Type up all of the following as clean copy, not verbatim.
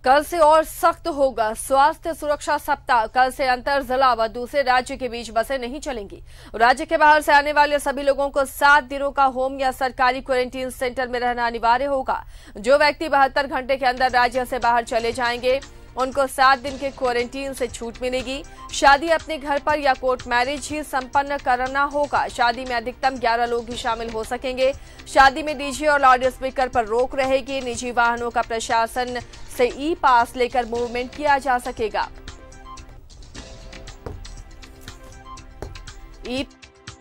कल से और सख्त होगा स्वास्थ्य सुरक्षा सप्ताह। कल से अंतर जिला व दूसरे राज्य के बीच बसें नहीं चलेंगी। राज्य के बाहर से आने वाले सभी लोगों को 7 दिनों का होम या सरकारी क्वारंटीन सेंटर में रहना अनिवार्य होगा। जो व्यक्ति 72 घंटे के अंदर राज्य से बाहर चले जाएंगे उनको 7 दिन के क्वारंटीन से छूट मिलेगी। शादी अपने घर पर या कोर्ट मैरिज ही संपन्न करना होगा। शादी में अधिकतम 11 लोग ही शामिल हो सकेंगे। शादी में डीजे और लाउड स्पीकर पर रोक रहेगी। निजी वाहनों का प्रशासन से ई पास लेकर मूवमेंट किया जा सकेगा। ई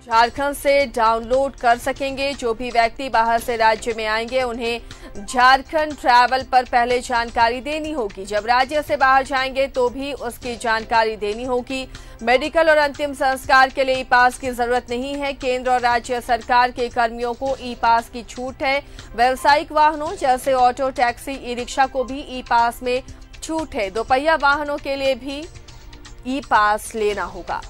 झारखंड से डाउनलोड कर सकेंगे। जो भी व्यक्ति बाहर से राज्य में आएंगे उन्हें झारखंड ट्रैवल पर पहले जानकारी देनी होगी। जब राज्य से बाहर जाएंगे तो भी उसकी जानकारी देनी होगी। मेडिकल और अंतिम संस्कार के लिए ई पास की जरूरत नहीं है। केंद्र और राज्य सरकार के कर्मियों को ई पास की छूट है। व्यावसायिक वाहनों जैसे ऑटो, टैक्सी, ई रिक्शा को भी ई पास में छूट है। दोपहिया वाहनों के लिए भी ई पास लेना होगा।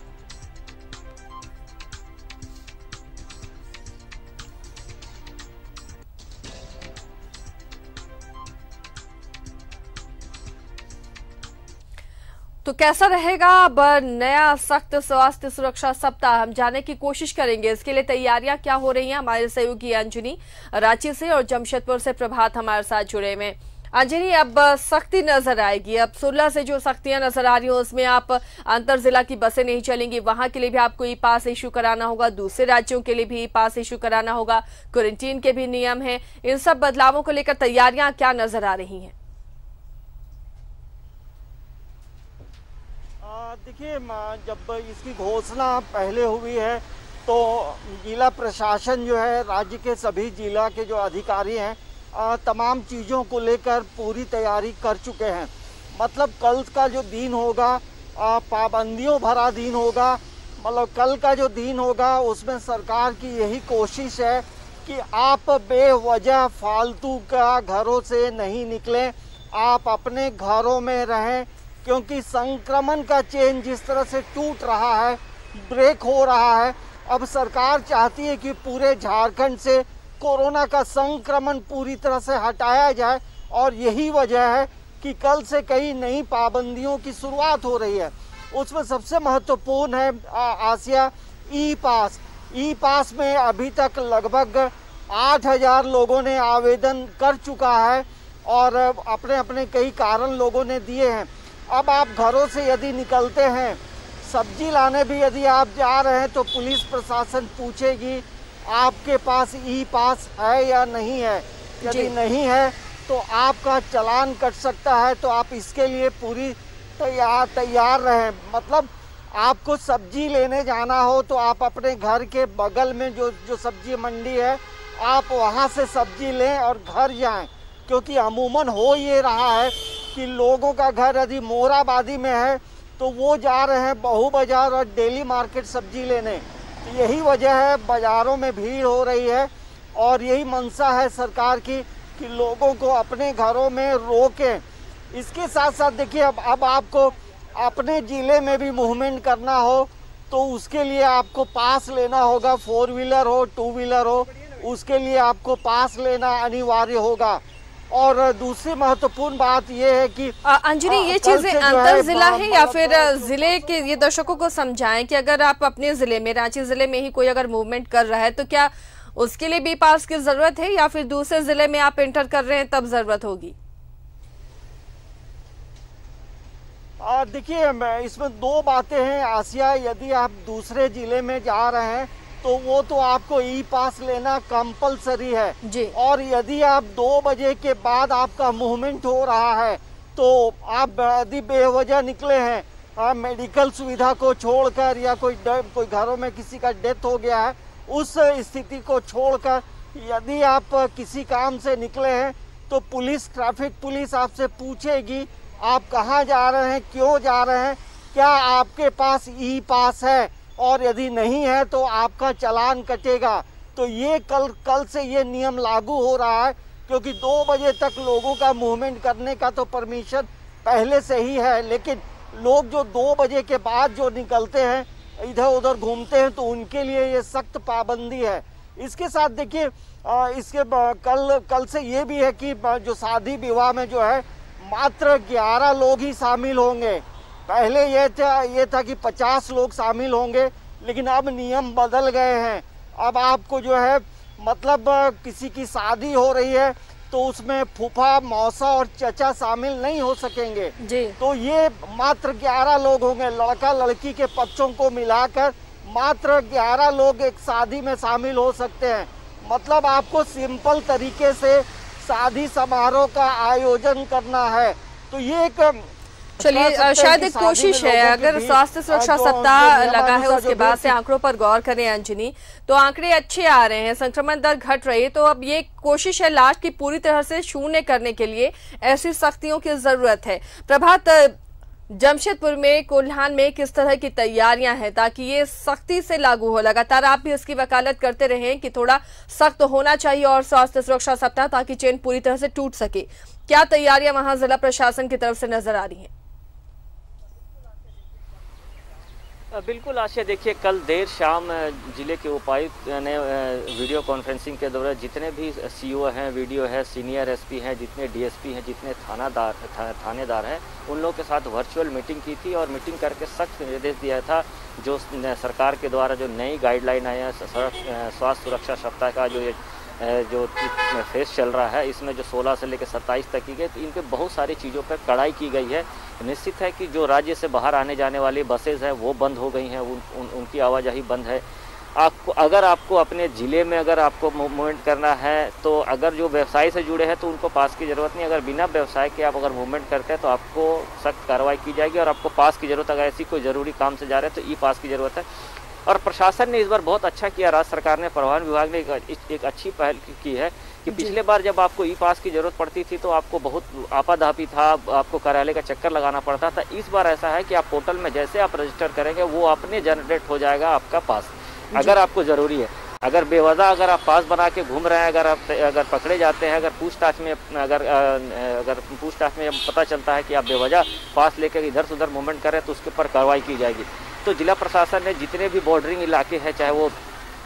तो कैसा रहेगा अब नया सख्त स्वास्थ्य सुरक्षा सप्ताह, हम जानने की कोशिश करेंगे। इसके लिए तैयारियां क्या हो रही हैं, हमारे सहयोगी अंजनी रांची से और जमशेदपुर से प्रभात हमारे साथ जुड़े हुए। अंजनी, अब सख्ती नजर आएगी। अब 16 से जो सख्तियां नजर आ रही हो उसमें आप अंतर जिला की बसें नहीं चलेंगी, वहां के लिए भी आपको ई पास इश्यू कराना होगा। दूसरे राज्यों के लिए भी ई पास इश्यू कराना होगा। क्वारंटीन के भी नियम है। इन सब बदलावों को लेकर तैयारियां क्या नजर आ रही हैं? देखिए, जब इसकी घोषणा पहले हुई है तो जिला प्रशासन जो है, राज्य के सभी जिला के जो अधिकारी हैं, तमाम चीज़ों को लेकर पूरी तैयारी कर चुके हैं। मतलब कल का जो दिन होगा पाबंदियों भरा दिन होगा। मतलब कल का जो दिन होगा उसमें सरकार की यही कोशिश है कि आप बेवजह फालतू का घरों से नहीं निकलें, आप अपने घरों में रहें। क्योंकि संक्रमण का चेन जिस तरह से टूट रहा है, ब्रेक हो रहा है, अब सरकार चाहती है कि पूरे झारखंड से कोरोना का संक्रमण पूरी तरह से हटाया जाए। और यही वजह है कि कल से कई नई पाबंदियों की शुरुआत हो रही है। उसमें सबसे महत्वपूर्ण है आसिया ई पास। ई पास में अभी तक लगभग 8000 लोगों ने आवेदन कर चुका है और अपने अपने कई कारण लोगों ने दिए हैं। अब आप घरों से यदि निकलते हैं, सब्जी लाने भी यदि आप जा रहे हैं तो पुलिस प्रशासन पूछेगी आपके पास ई पास है या नहीं है। यदि नहीं है तो आपका चालान कट सकता है। तो आप इसके लिए पूरी तैयार रहें। मतलब आपको सब्जी लेने जाना हो तो आप अपने घर के बगल में जो सब्जी मंडी है, आप वहाँ से सब्जी लें और घर जाएं। क्योंकि अमूमन हो ये रहा है कि लोगों का घर यदि मोराबादी में है तो वो जा रहे हैं बहू बाजार और डेली मार्केट सब्जी लेने। तो यही वजह है बाज़ारों में भीड़ हो रही है और यही मंशा है सरकार की कि लोगों को अपने घरों में रोकें। इसके साथ साथ देखिए, अब आपको अपने ज़िले में भी मूवमेंट करना हो तो उसके लिए आपको पास लेना होगा। 4 व्हीलर हो, 2 व्हीलर हो, उसके लिए आपको पास लेना अनिवार्य होगा। और दूसरी महत्वपूर्ण बात यह है कि अंजनी, ये चीजें अंतर जिला है या फिर जिले के, ये दर्शकों को समझाएं कि अगर आप अपने जिले में, रांची जिले में ही कोई अगर मूवमेंट कर रहा है तो क्या उसके लिए भी पास की जरूरत है या फिर दूसरे जिले में आप एंटर कर रहे हैं तब जरूरत होगी? देखिए, इसमें 2 बातें हैं आसिया। यदि आप दूसरे जिले में जा रहे हैं तो वो तो आपको ई पास लेना कंपलसरी है जी। और यदि आप 2 बजे के बाद आपका मूवमेंट हो रहा है तो आप यदि बेवजह निकले हैं, मेडिकल सुविधा को छोड़कर या कोई घरों में किसी का डेथ हो गया है, उस स्थिति को छोड़कर यदि आप किसी काम से निकले हैं तो पुलिस, ट्रैफिक पुलिस आपसे पूछेगी आप कहाँ जा रहे हैं, क्यों जा रहे हैं, क्या आपके पास ई पास है, और यदि नहीं है तो आपका चालान कटेगा। तो ये कल से ये नियम लागू हो रहा है। क्योंकि 2 बजे तक लोगों का मूवमेंट करने का तो परमिशन पहले से ही है, लेकिन लोग जो 2 बजे के बाद जो निकलते हैं, इधर उधर घूमते हैं, तो उनके लिए ये सख्त पाबंदी है। इसके साथ देखिए, इसके कल से ये भी है कि जो शादी विवाह में जो है मात्र 11 लोग ही शामिल होंगे। पहले ये था कि 50 लोग शामिल होंगे, लेकिन अब नियम बदल गए हैं। अब आपको जो है मतलब किसी की शादी हो रही है तो उसमें फूफा, मौसा और चचा शामिल नहीं हो सकेंगे जी। तो ये मात्र 11 लोग होंगे। लड़का लड़की के पक्षों को मिलाकर मात्र 11 लोग एक शादी में शामिल हो सकते हैं। मतलब आपको सिंपल तरीके से शादी समारोह का आयोजन करना है। तो ये एक चलिए शायद एक कोशिश है, अगर स्वास्थ्य सुरक्षा सप्ताह लगा है उसके बाद से आंकड़ों पर गौर करें अंजनी, तो आंकड़े अच्छे आ रहे हैं, संक्रमण दर घट रही है। तो अब ये कोशिश है लास्ट की पूरी तरह से शून्य करने के लिए ऐसी सख्तियों की जरूरत है। प्रभात, जमशेदपुर में, कोल्हान में किस तरह की तैयारियां हैं ताकि ये सख्ती से लागू हो? लगातार आप भी इसकी वकालत करते रहे कि थोड़ा सख्त होना चाहिए और स्वास्थ्य सुरक्षा सप्ताह ताकि चेन पूरी तरह से टूट सके। क्या तैयारियां वहां जिला प्रशासन की तरफ से नजर आ रही हैं? बिल्कुल आशा, देखिए कल देर शाम जिले के उपायुक्त ने वीडियो कॉन्फ्रेंसिंग के दौरान जितने भी सीओ हैं, वीडियो है, सीनियर एसपी हैं, जितने डीएसपी हैं, जितने थानेदार हैं, उन लोगों के साथ वर्चुअल मीटिंग की थी और मीटिंग करके सख्त निर्देश दिया था। जो सरकार के द्वारा जो नई गाइडलाइन आई है स्वास्थ्य सुरक्षा सप्ताह का जो फेस चल रहा है, इसमें जो 16 से लेकर 27 तक की गई, तो इन पे बहुत सारी चीज़ों पर कड़ाई की गई है। निश्चित है कि जो राज्य से बाहर आने जाने वाली बसेज हैं वो बंद हो गई हैं, उनकी आवाजाही बंद है। अगर आपको अपने ज़िले में अगर आपको मूवमेंट करना है तो अगर जो व्यवसाय से जुड़े हैं तो उनको पास की ज़रूरत नहीं। अगर बिना व्यवसाय के आप अगर मूवमेंट करते हैं तो आपको सख्त कार्रवाई की जाएगी और आपको पास की ज़रूरत, अगर ऐसी कोई ज़रूरी काम से जा रहे हैं तो ई पास की ज़रूरत है। और प्रशासन ने इस बार बहुत अच्छा किया, राज्य सरकार ने, परिवहन विभाग ने एक अच्छी पहल की है कि पिछले बार जब आपको ई पास की जरूरत पड़ती थी तो आपको बहुत आपाधापी था, आपको कार्यालय का चक्कर लगाना पड़ता था। इस बार ऐसा है कि आप पोर्टल में जैसे आप रजिस्टर करेंगे वो अपने जनरेट हो जाएगा आपका पास, अगर आपको ज़रूरी है। अगर बेवजह अगर आप पास बना के घूम रहे हैं, अगर पकड़े जाते हैं, अगर पूछताछ में जब पता चलता है कि आप बेवजह पास लेकर इधर से उधर मूवमेंट कर रहे हैं तो उसके ऊपर कार्रवाई की जाएगी। तो जिला प्रशासन ने जितने भी बॉर्डरिंग इलाके हैं, चाहे वो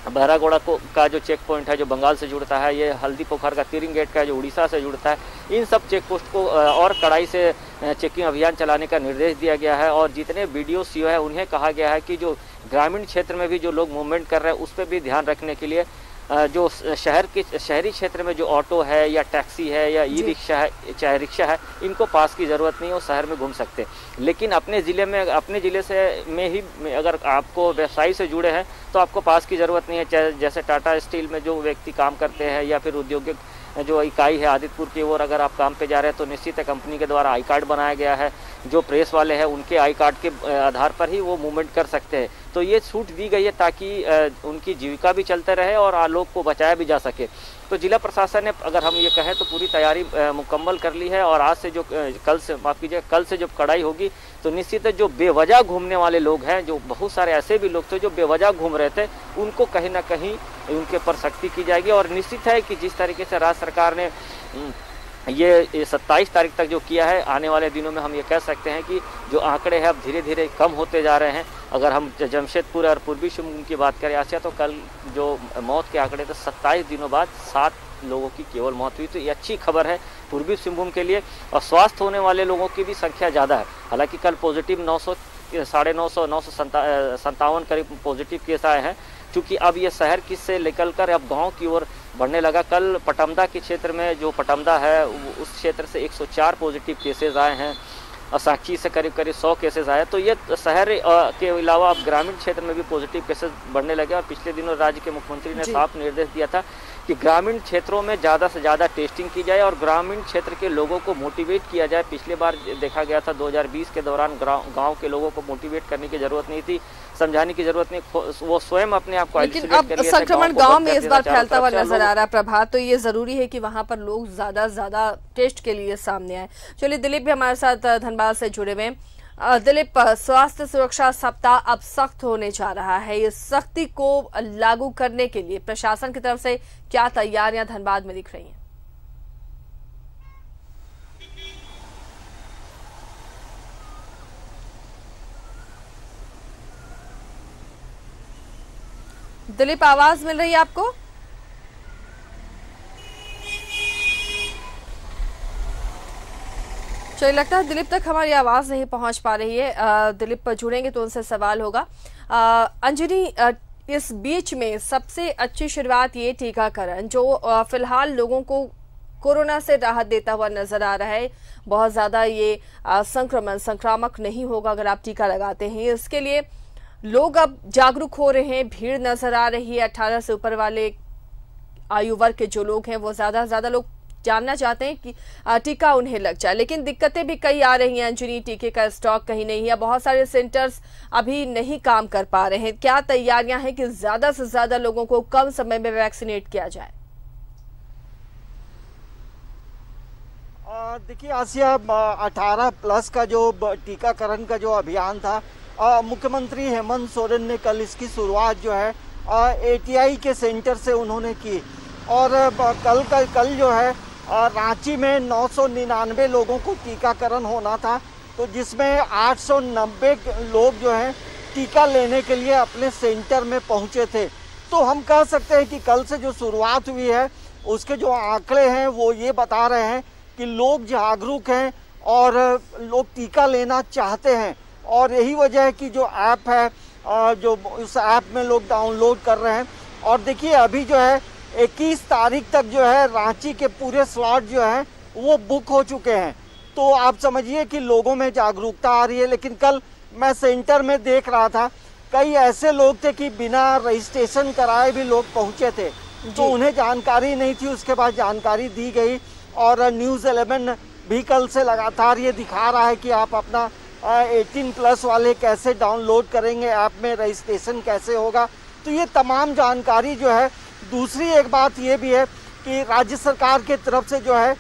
बहरागोड़ा का जो चेक पॉइंट है जो बंगाल से जुड़ता है, ये हल्दी पोखर का तिरिंग गेट का जो उड़ीसा से जुड़ता है, इन सब चेक पोस्ट को और कड़ाई से चेकिंग अभियान चलाने का निर्देश दिया गया है। और जितने बीडीओ सीओ है उन्हें कहा गया है कि जो ग्रामीण क्षेत्र में भी जो लोग मूवमेंट कर रहे हैं उस पर भी ध्यान रखने के लिए जो शहरी क्षेत्र में जो ऑटो है या टैक्सी है या ई रिक्शा है, चाहे रिक्शा है, इनको पास की ज़रूरत नहीं है, वो शहर में घूम सकते। लेकिन अपने ज़िले में अगर आपको व्यवसाय से जुड़े हैं तो आपको पास की ज़रूरत नहीं है। जैसे टाटा स्टील में जो व्यक्ति काम करते हैं या फिर औद्योगिक जो इकाई है आदित्यपुर की ओर अगर आप काम पे जा रहे हैं तो निश्चित है कंपनी के द्वारा आई कार्ड बनाया गया है। जो प्रेस वाले हैं उनके आई कार्ड के आधार पर ही वो मूवमेंट कर सकते हैं। तो ये छूट दी गई है ताकि उनकी जीविका भी चलते रहे और लोग को बचाया भी जा सके। तो जिला प्रशासन ने, अगर हम ये कहें तो पूरी तैयारी मुकम्मल कर ली है। और आज से जो कल से जब कड़ाई होगी तो निश्चित है जो बेवजह घूमने वाले लोग हैं, जो बहुत सारे ऐसे भी लोग थे जो बेवजह घूम रहे थे, उनको कहीं ना कहीं उनके ऊपर सख्ती की जाएगी। और निश्चित है कि जिस तरीके से राज्य सरकार ने ये 27 तारीख तक जो किया है, आने वाले दिनों में हम ये कह सकते हैं कि जो आंकड़े हैं अब धीरे धीरे कम होते जा रहे हैं। अगर हम जमशेदपुर और पूर्वी सिंहभूम की बात करें आसिया, तो कल जो मौत के आंकड़े थे 27 दिनों बाद 7 लोगों की केवल मौत हुई। तो ये अच्छी खबर है पूर्वी सिंहभूम के लिए। और स्वस्थ होने वाले लोगों की भी संख्या ज़्यादा है। हालांकि कल पॉजिटिव 957 करीब पॉजिटिव केस आए हैं, क्योंकि अब ये शहर से निकल कर अब गाँव की ओर बढ़ने लगा। कल पटमदा के क्षेत्र में, जो पटमदा है उस क्षेत्र से 104 पॉजिटिव केसेस आए हैं और साक्षी से करीब 100 केसेस आए। तो ये शहर के अलावा अब ग्रामीण क्षेत्र में भी पॉजिटिव केसेस बढ़ने लगे। और पिछले दिनों राज्य के मुख्यमंत्री ने साफ निर्देश दिया था कि ग्रामीण क्षेत्रों में ज़्यादा से ज़्यादा टेस्टिंग की जाए और ग्रामीण क्षेत्र के लोगों को मोटिवेट किया जाए। पिछले बार देखा गया था 2020 के दौरान गांव के लोगों को मोटिवेट करने की ज़रूरत नहीं थी, समझाने की ज़रूरत नहीं, वो स्वयं अपने आप को आइसोलेट कर लिया था। संक्रमण गांव में इस बार फैलता हुआ नजर आ रहा है प्रभात, तो ये जरूरी है कि वहां पर लोग ज्यादा टेस्ट के लिए सामने आए। चलिए, दिलीप भी हमारे साथ धनबाद से जुड़े हुए हैं। दिलीप, स्वास्थ्य सुरक्षा सप्ताह अब सख्त होने जा रहा है, ये सख्ती को लागू करने के लिए प्रशासन की तरफ से क्या तैयारियां धनबाद में दिख रही हैं? दिलीप, आवाज मिल रही है आपको? चलिए, लगता है दिलीप तक हमारी आवाज नहीं पहुंच पा रही है। दिलीप पर जुड़ेंगे तो उनसे सवाल होगा। अंजनी, इस बीच में सबसे अच्छी शुरुआत ये टीकाकरण जो फिलहाल लोगों को कोरोना से राहत देता हुआ नजर आ रहा है। बहुत ज्यादा ये संक्रामक नहीं होगा अगर आप टीका लगाते हैं। इसके लिए लोग अब जागरूक हो रहे हैं, भीड़ नजर आ रही है। 18 से ऊपर वाले आयु वर्ग के जो लोग हैं वो ज्यादा लोग जानना चाहते हैं कि टीका उन्हें लग जाए, लेकिन दिक्कतें भी कई आ रही हैं। अंजनी, टीके का स्टॉक कहीं नहीं है, बहुत सारे सेंटर्स अभी नहीं काम कर पा रहे हैं। क्या तैयारियां हैं कि ज्यादा से ज्यादा लोगों को कम समय में वैक्सीनेट किया जाए? देखिए आसिया, 18 प्लस का जो टीकाकरण का जो अभियान था, मुख्यमंत्री हेमंत सोरेन ने कल इसकी शुरुआत जो है ATI के सेंटर से उन्होंने की। और कल जो है रांची में 999 लोगों को टीकाकरण होना था, तो जिसमें 890 लोग जो हैं टीका लेने के लिए अपने सेंटर में पहुंचे थे। तो हम कह सकते हैं कि कल से जो शुरुआत हुई है उसके जो आंकड़े हैं वो ये बता रहे हैं कि लोग जागरूक हैं और लोग टीका लेना चाहते हैं। और यही वजह है कि जो ऐप है, जो उस ऐप में लोग डाउनलोड कर रहे हैं। और देखिए अभी जो है 21 तारीख तक जो है रांची के पूरे स्लॉट जो है वो बुक हो चुके हैं। तो आप समझिए कि लोगों में जागरूकता आ रही है। लेकिन कल मैं सेंटर में देख रहा था, कई ऐसे लोग थे कि बिना रजिस्ट्रेशन कराए भी लोग पहुंचे थे, तो उन्हें जानकारी नहीं थी। उसके बाद जानकारी दी गई और न्यूज़ 11 भी कल से लगातार ये दिखा रहा है कि आप अपना 18 प्लस वाले कैसे डाउनलोड करेंगे, ऐप में रजिस्ट्रेशन कैसे होगा। तो ये तमाम जानकारी जो है। दूसरी एक बात ये भी है कि राज्य सरकार के तरफ से जो है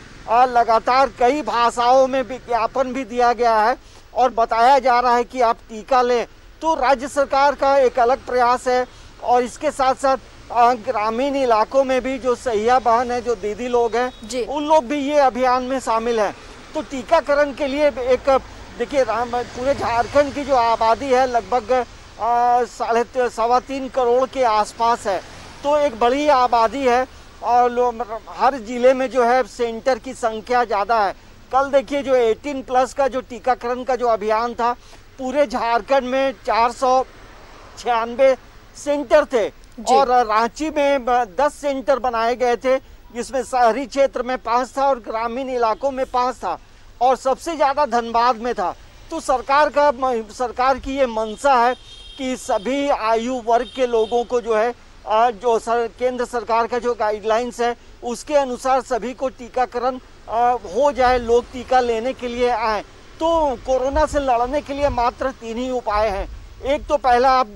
लगातार कई भाषाओं में विज्ञापन भी दिया गया है और बताया जा रहा है कि आप टीका लें। तो राज्य सरकार का एक अलग प्रयास है। और इसके साथ साथ ग्रामीण इलाकों में भी जो सहिया बहन है, जो दीदी लोग हैं, उन लोग भी ये अभियान में शामिल हैं। तो टीकाकरण के लिए एक देखिए पूरे झारखंड की जो आबादी है लगभग 3.5 करोड़ के आसपास है, तो एक बड़ी आबादी है। और हर जिले में जो है सेंटर की संख्या ज़्यादा है। कल देखिए जो 18 प्लस का जो टीकाकरण का जो अभियान था, पूरे झारखंड में 496 सेंटर थे और रांची में 10 सेंटर बनाए गए थे, जिसमें शहरी क्षेत्र में 5 था और ग्रामीण इलाकों में 5 था और सबसे ज़्यादा धनबाद में था। तो सरकार की ये मंशा है कि सभी आयु वर्ग के लोगों को जो है जो केंद्र सरकार का जो गाइडलाइंस है उसके अनुसार सभी को टीकाकरण हो जाए, लोग टीका लेने के लिए आए। तो कोरोना से लड़ने के लिए मात्र 3 ही उपाय हैं। एक तो पहला, आप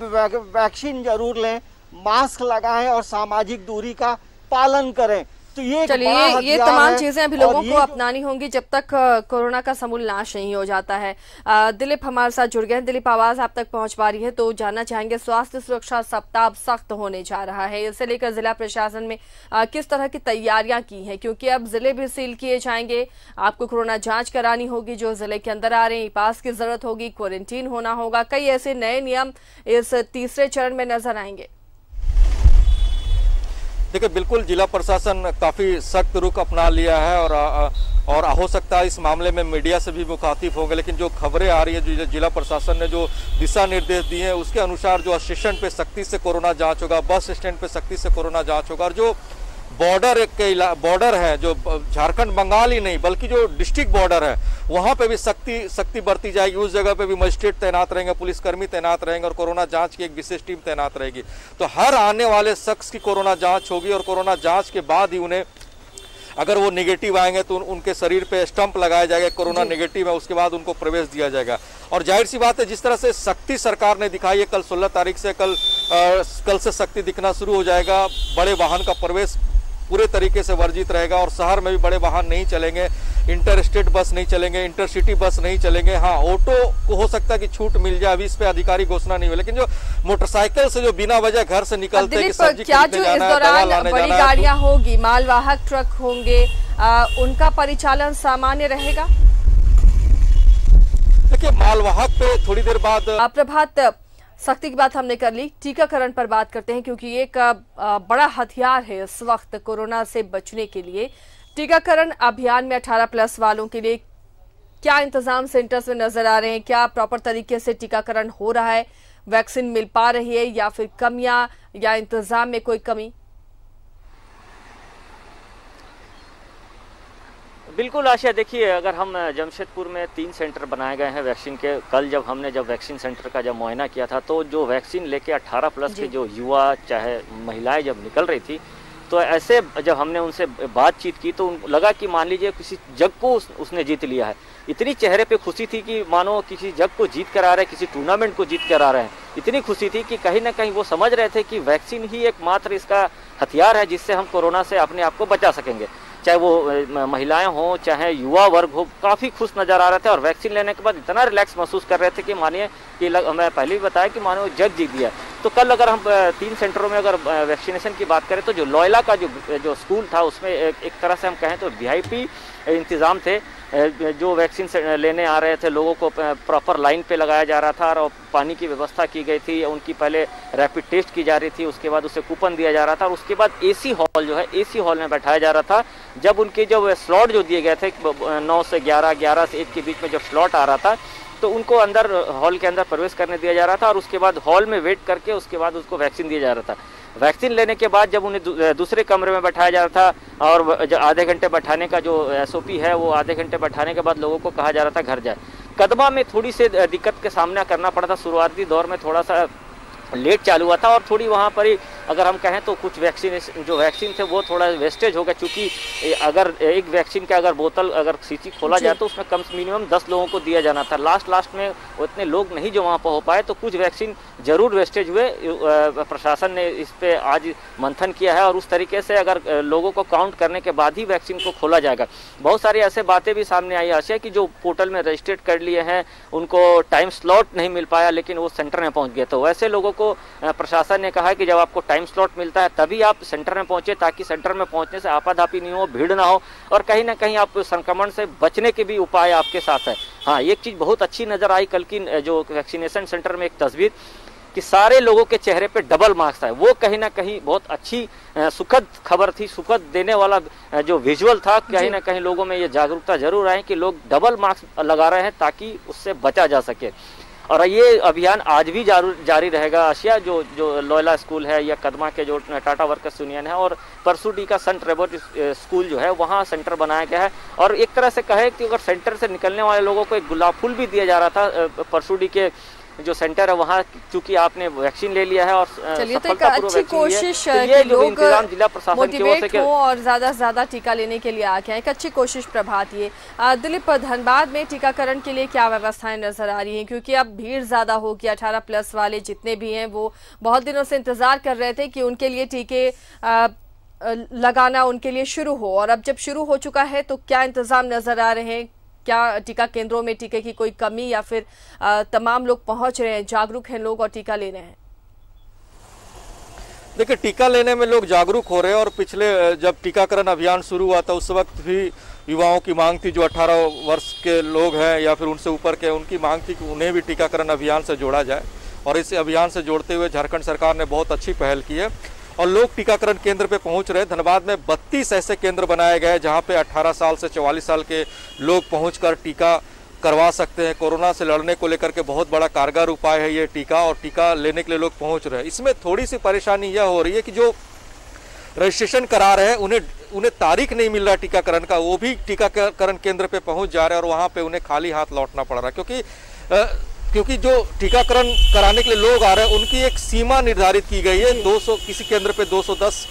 वैक्सीन जरूर लें, मास्क लगाएं और सामाजिक दूरी का पालन करें। तो ये तमाम चीजें अभी लोगों को अपनानी होंगी जब तक कोरोना का समूल नाश नहीं हो जाता है। दिलीप हमारे साथ जुड़ गए हैं। दिलीप, आवाज आप तक पहुंच पा रही है तो जानना चाहेंगे, स्वास्थ्य सुरक्षा सप्ताह अब सख्त होने जा रहा है, इसे लेकर जिला प्रशासन में किस तरह की तैयारियां की हैं? क्योंकि अब जिले भी सील किए जाएंगे, आपको कोरोना जांच करानी होगी, जो जिले के अंदर आ रहे हैं पास की जरूरत होगी, क्वारंटीन होना होगा, कई ऐसे नए नियम इस तीसरे चरण में नजर आएंगे। देखिए, बिल्कुल जिला प्रशासन काफ़ी सख्त रुख अपना लिया है और हो सकता है इस मामले में मीडिया से भी मुखातिब होंगे। लेकिन जो खबरें आ रही हैं, जो जिला प्रशासन ने जो दिशा निर्देश दिए हैं उसके अनुसार जो स्टेशन पे सख्ती से कोरोना जांच होगा, बस स्टैंड पे सख्ती से कोरोना जांच होगा। और जो बॉर्डर है, जो झारखंड बंगाल ही नहीं बल्कि जो डिस्ट्रिक्ट बॉर्डर है, वहाँ पे भी सख्ती बरती जाएगी। उस जगह पे भी मजिस्ट्रेट तैनात रहेंगे, पुलिसकर्मी तैनात रहेंगे और कोरोना जांच की एक विशेष टीम तैनात रहेगी। तो हर आने वाले शख्स की कोरोना जांच होगी और कोरोना जांच के बाद ही उन्हें, अगर वो नेगेटिव आएंगे तो उनके शरीर पे स्टंप लगाया जाएगा, कोरोना नेगेटिव है, उसके बाद उनको प्रवेश दिया जाएगा। और जाहिर सी बात है, जिस तरह से सख्ती सरकार ने दिखाई है, कल 16 तारीख से कल से सख्ती दिखना शुरू हो जाएगा। बड़े वाहन का प्रवेश पूरे तरीके से वर्जित रहेगा और शहर में भी बड़े वाहन नहीं चलेंगे, इंटर स्टेट बस नहीं चलेंगे, इंटरसिटी बस नहीं चलेंगे। हाँ, ऑटो को हो सकता है कि छूट मिल जाए, अभी इस पे आधिकारिक घोषणा नहीं हुई, लेकिन जो मोटरसाइकिल से जो बिना वजह घर से निकलते हैं कि सब्जी खरीदने जाना है, दवा लाने जाना है, बड़ी गाड़ियां होगी, मालवाहक ट्रक होंगे, उनका परिचालन सामान्य रहेगा? देखिए, मालवाहक पे थोड़ी देर बाद प्रभात, सख्ती की बात हमने कर ली, टीकाकरण पर बात करते हैं क्योंकि ये एक बड़ा हथियार है इस वक्त कोरोना से बचने के लिए। टीकाकरण अभियान में 18 प्लस वालों के लिए क्या इंतजाम सेंटर्स में नजर आ रहे हैं? क्या प्रॉपर तरीके से टीकाकरण हो रहा है? वैक्सीन मिल पा रही है या फिर कमियां या इंतजाम में कोई कमी? बिल्कुल आशा, देखिए अगर हम जमशेदपुर में 3 सेंटर बनाए गए हैं वैक्सीन के। कल जब हमने वैक्सीन सेंटर का मुआयना किया था तो जो वैक्सीन लेके 18 प्लस के जो युवा चाहे महिलाएं जब निकल रही थी, तो ऐसे जब हमने उनसे बातचीत की तो लगा कि मान लीजिए किसी जग को उसने जीत लिया है। इतनी चेहरे पे खुशी थी कि मानो किसी जग को जीत कर आ रहे हैं, किसी टूर्नामेंट को जीत कर आ रहे हैं। इतनी खुशी थी कि कहीं ना कहीं वो समझ रहे थे कि वैक्सीन ही एकमात्र इसका हथियार है जिससे हम कोरोना से अपने आप को बचा सकेंगे। चाहे वो महिलाएं हों चाहे युवा वर्ग हो, काफ़ी खुश नज़र आ रहे थे और वैक्सीन लेने के बाद इतना रिलैक्स महसूस कर रहे थे कि मानिए कि मैं पहले भी बताया कि मानो जग जीत दिया। तो कल अगर हम 3 सेंटरों में अगर वैक्सीनेशन की बात करें तो जो लोयला का जो स्कूल था उसमें एक तरह से हम कहें तो VIP इंतज़ाम थे। जो वैक्सीन लेने आ रहे थे लोगों को प्रॉपर लाइन पे लगाया जा रहा था और पानी की व्यवस्था की गई थी। उनकी पहले रैपिड टेस्ट की जा रही थी, उसके बाद उसे कूपन दिया जा रहा था और उसके बाद AC हॉल जो है AC हॉल में बैठाया जा रहा था। जब उनके जो स्लॉट जो दिए गए थे 9 से 11, 11 से 1 के बीच में जब स्लॉट आ रहा था तो उनको अंदर हॉल के अंदर प्रवेश करने दिया जा रहा था और उसके बाद हॉल में वेट करके उसके बाद उसको वैक्सीन दिया जा रहा था। वैक्सीन लेने के बाद जब उन्हें दूसरे कमरे में बैठाया जा रहा था और आधे घंटे बैठाने का जो SOP है वो आधे घंटे बैठाने के बाद लोगों को कहा जा रहा था घर जाए। कदमा में थोड़ी सी दिक्कत का सामना करना पड़ा था। शुरुआती दौर में थोड़ा सा लेट चालू हुआ था और थोड़ी वहाँ पर ही अगर हम कहें तो कुछ वैक्सीन थे वो थोड़ा वेस्टेज हो गया, क्योंकि अगर एक वैक्सीन का अगर बोतल अगर शीशी खोला जाए तो उसमें कम से मिनिमम 10 लोगों को दिया जाना था। लास्ट में उतने लोग नहीं जो वहाँ पर हो पाए तो कुछ वैक्सीन जरूर वेस्टेज हुए। प्रशासन ने इस पर आज मंथन किया है और उस तरीके से अगर लोगों को काउंट करने के बाद ही वैक्सीन को खोला जाएगा। बहुत सारी ऐसे बातें भी सामने आई आशा कि जो पोर्टल में रजिस्ट्रेट कर लिए हैं उनको टाइम स्लॉट नहीं मिल पाया लेकिन वो सेंटर में पहुँच गए। तो वैसे लोगों को प्रशासन ने कहा कि जब आपको टाइम स्लॉट मिलता है तभी आप सेंटर में पहुंचे, ताकि सेंटर में पहुंचने से आपाधापी नहीं हो, भीड़ ना हो और कहीं ना कहीं आप संक्रमण से बचने के भी उपाय आपके साथ है। हाँ, एक चीज बहुत अच्छी नजर आई कल की जो वैक्सीनेशन सेंटर में, एक तस्वीर कि सारे लोगों के चेहरे पे डबल मास्क है। वो कहीं ना कहीं बहुत अच्छी सुखद खबर थी, सुखद देने वाला जो विजुअल था। कहीं ना कहीं लोगों में ये जागरूकता जरूर आई कि लोग डबल मास्क लगा रहे हैं ताकि उससे बचा जा सके। और ये अभियान आज भी जारी रहेगा आशिया। जो लोयला स्कूल है या कदमा के जो टाटा वर्कर्स यूनियन है और परसूडी का संत रेबोट स्कूल जो है वहाँ सेंटर बनाया गया है। और एक तरह से कहे कि अगर सेंटर से निकलने वाले लोगों को एक गुलाब फूल भी दिया जा रहा था परसूडी के जो सेंटर है वहाँ, क्योंकि आपने वैक्सीन ले लिया है और सफलतापूर्वक अच्छी कोशिश कि लोग मोटिवेट हो और ज्यादा से ज्यादा टीका लेने के लिए आगे आए। एक अच्छी कोशिश प्रभात। ये दिलीप, धनबाद में टीकाकरण के लिए क्या व्यवस्थाएं नजर आ रही हैं? क्योंकि अब भीड़ ज्यादा होगी, 18 प्लस वाले जितने भी हैं वो बहुत दिनों से इंतजार कर रहे थे कि उनके लिए टीके लगाना उनके लिए शुरू हो, और अब जब शुरू हो चुका है तो क्या इंतजाम नजर आ रहे हैं? क्या टीका केंद्रों में टीके की कोई कमी या फिर तमाम लोग पहुंच रहे हैं, जागरूक हैं लोग और टीका ले रहे हैं? देखिए, टीका लेने में लोग जागरूक हो रहे हैं और पिछले जब टीकाकरण अभियान शुरू हुआ था उस वक्त भी युवाओं की मांग थी, जो 18 वर्ष के लोग हैं या फिर उनसे ऊपर के, उनकी मांग थी कि उन्हें भी टीकाकरण अभियान से जोड़ा जाए। और इस अभियान से जोड़ते हुए झारखंड सरकार ने बहुत अच्छी पहल की है और लोग टीकाकरण केंद्र पे पहुंच रहे हैं। धनबाद में 32 ऐसे केंद्र बनाए गए जहां पे 18 साल से 44 साल के लोग पहुंचकर टीका करवा सकते हैं। कोरोना से लड़ने को लेकर के बहुत बड़ा कारगर उपाय है ये टीका, और टीका लेने के लिए लोग पहुंच रहे हैं। इसमें थोड़ी सी परेशानी यह हो रही है कि जो रजिस्ट्रेशन करा रहे हैं उन्हें तारीख नहीं मिल रहा टीकाकरण का। वो भी टीकाकरण केंद्र पे पहुंच जा रहे हैं और वहां पे उन्हें खाली हाथ लौटना पड़ रहा है, क्योंकि जो टीकाकरण कराने के लिए लोग आ रहे हैं उनकी एक सीमा निर्धारित की गई है। 200, किसी केंद्र पे 210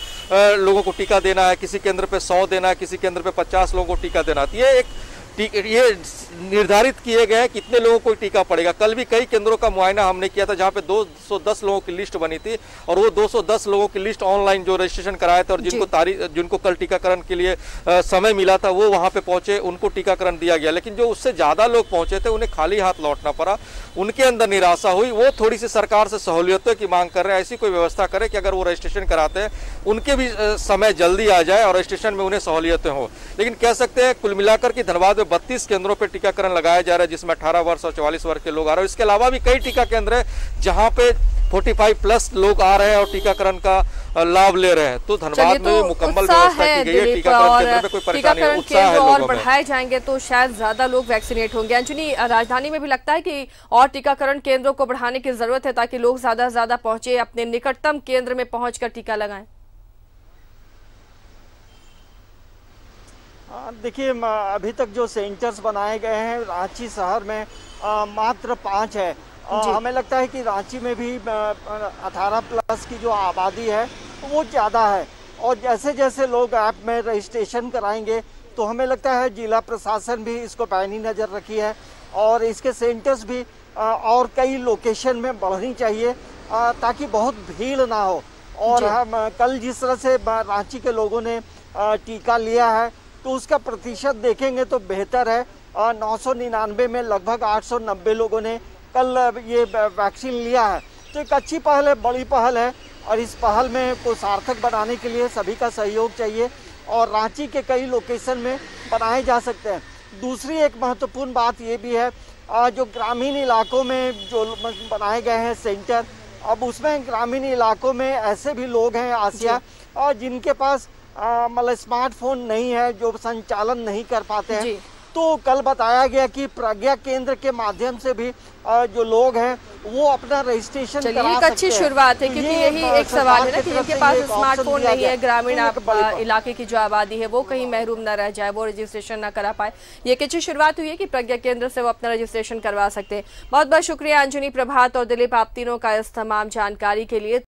लोगों को टीका देना है, किसी केंद्र पे 100 देना है, किसी केंद्र पे 50 लोगों को टीका देना है। ये निर्धारित किए गए हैं कितने लोगों को टीका पड़ेगा। कल भी कई केंद्रों का मुआयना हमने किया था जहां पे 210 लोगों की लिस्ट बनी थी और वो 210 लोगों की लिस्ट ऑनलाइन जो रजिस्ट्रेशन कराए थे और जिनको कल टीकाकरण के लिए समय मिला था वो वहां पे पहुंचे, उनको टीकाकरण दिया गया। लेकिन जो उससे ज्यादा लोग पहुंचे थे उन्हें खाली हाथ लौटना पड़ा, उनके अंदर निराशा हुई। वो थोड़ी सी सरकार से सहूलियतों की मांग कर रहे हैं, ऐसी कोई व्यवस्था करे कि अगर वो रजिस्ट्रेशन कराते हैं उनके भी समय जल्दी आ जाए और रजिस्ट्रेशन में उन्हें सहूलियतें हो। लेकिन कह सकते हैं कुल मिलाकर कि धनबाद में 32 केंद्रों पे टीकाकरण लगाया जा रहा है जिसमें 18 वर्ष और 44 वर्ष के लोग आ रहे हैं। इसके अलावा भी कई टीका केंद्र है जहां पे 45+ लोग आ रहे हैं और टीकाकरण का लाभ ले रहे हैं। तो धनबाद में मुकम्मल व्यवस्था की गई है, टीकाकरण केंद्र में कोई परेशानी नहीं, उत्साह है लोगों में। और बढ़ाए जाएंगे तो शायद ज्यादा लोग वैक्सीनेट होंगे। अंजनी, राजधानी में भी लगता है कि और टीकाकरण केंद्रों को बढ़ाने की जरूरत है ताकि लोग ज्यादा से ज्यादा पहुंचे, अपने निकटतम केंद्र में पहुंचकर टीका लगाएं। देखिए, अभी तक जो सेंटर्स बनाए गए हैं रांची शहर में मात्र 5 है। हमें लगता है कि रांची में भी 18+ की जो आबादी है वो ज़्यादा है, और जैसे जैसे लोग ऐप में रजिस्ट्रेशन कराएंगे तो हमें लगता है जिला प्रशासन भी इसको पैनी नज़र रखी है और इसके सेंटर्स भी और कई लोकेशन में बढ़नी चाहिए ताकि बहुत भीड़ ना हो। और हम कल जिस तरह से रांची के लोगों ने टीका लिया है तो उसका प्रतिशत देखेंगे तो बेहतर है। 999 में लगभग 890 लोगों ने कल ये वैक्सीन लिया है। तो एक अच्छी पहल है, बड़ी पहल है, और इस पहल में को सार्थक बनाने के लिए सभी का सहयोग चाहिए और रांची के कई लोकेशन में बनाए जा सकते हैं। दूसरी एक महत्वपूर्ण बात ये भी है, जो ग्रामीण इलाकों में जो बनाए गए हैं सेंटर, अब उसमें ग्रामीण इलाकों में ऐसे भी लोग हैं आसिया और जिनके पास मतलब स्मार्टफोन नहीं है, जो संचालन नहीं कर पाते हैं। तो कल बताया गया कि प्रज्ञा केंद्र के माध्यम से भी जो लोग हैं वो अपना रजिस्ट्रेशन करा सकते हैं। एक अच्छी शुरुआत है, क्योंकि यही एक सवाल है ना कि जिनके पास स्मार्टफोन नहीं है, ग्रामीण इलाके की जो आबादी है वो कहीं महरूम न रह जाए, वो रजिस्ट्रेशन न करा पाए। ये एक अच्छी शुरुआत हुई है कि प्रज्ञा केंद्र से वो अपना रजिस्ट्रेशन करवा सकते हैं। बहुत बहुत शुक्रिया अंजनी, प्रभात और दिलीप, आप तीनों का इस तमाम जानकारी के लिए।